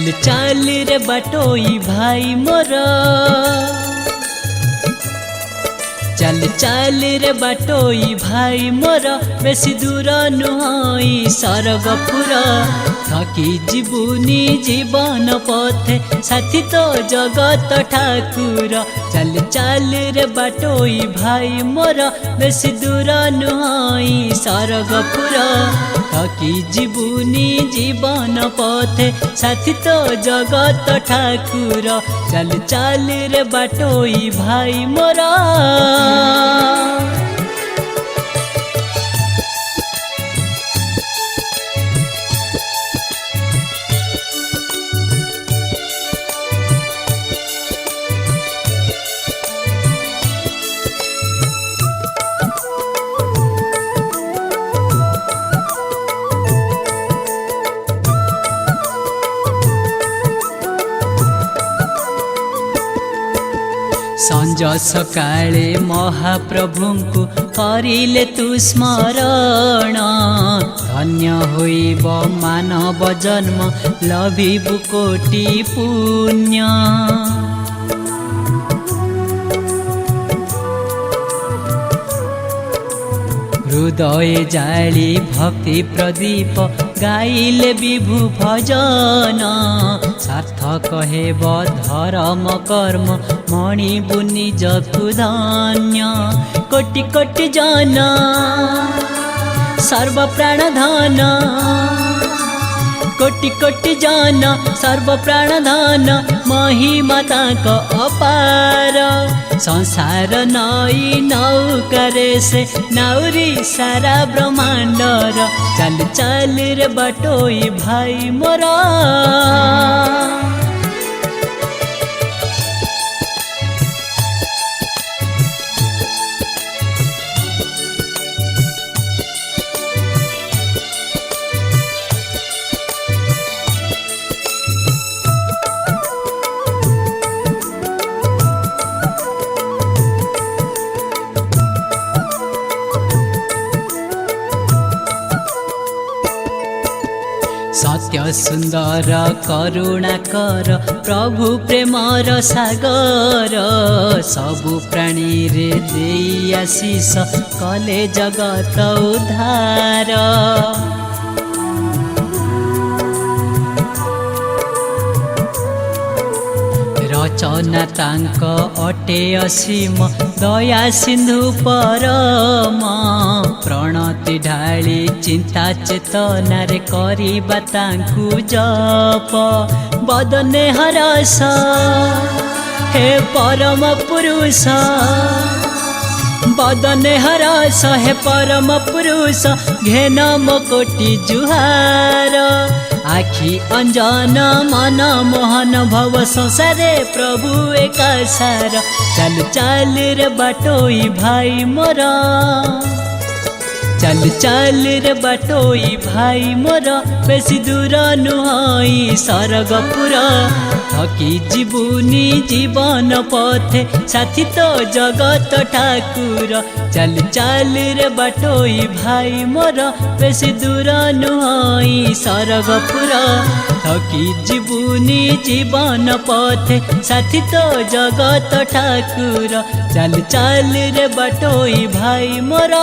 चल चल रे बाटोई भाई मोर, चल चल रे बाटोई भाई मोर, बेसी दूर नुहई सरगपुर। थकी जीवुनी जीवन पथे साथी तो जगत ठाकुर। चल चल रे बाटोई भाई मोर, बेसी दूर नुहई सरगपुर। थकी जीवुनी जीवन पथे साथी तो जगत ठाकुर। चल चल रे बाटोई भाई मोर। संज सकाळे महाप्रभुଙ୍କୁ करिले तु स्मरण। धन्य होइब मानव जन्म लभिबु कोटि पुण्य। हृदय जाली भक्ति प्रदीप गाइले विभु भजन। सार्थक हेब धर्म कर्म मणिबु निजकु धन्य। कोटि कोटि जन सर्व प्राण धन, कोटि कोटि जन सर्व प्राण धन। महिमा ताक अपार संसार नई नौकारे से नाउरी सारा ब्रह्मांडर। चल चल रे बाटोई भाई मोर। सत्य सुंदर करुणा कर प्रभु प्रेमर सागर। सबु प्राणी रे देई आशीष कले जगत उद्धार। रचना तांक अटे असीम दया सिंधु परम। प्रणति ढाली चिंता चेतना रे करिबा तांकु जप। बदने हरस हे परम पुरुष, बदने हरस हे परम पुरुष। घेन मो कोटि जुहार, आखि अंजन मन मोहन भव संसारे प्रभु एका सार। चल चल रे बाटोई भाई मोर, चल चल रे बाटोई भाई मोर। बेसी दूर नुहई सरगपुर। थकी जीवुनी जीवन पथे साथी तो जगत ठाकुर। चल चल रे बाटोई भाई मोर, बेसी दूर नुहई सरगपुर। थकी जीवुनी जीवन पथे साथी तो जगत ठाकुर। चल चल रे बाटोई भाई मोर।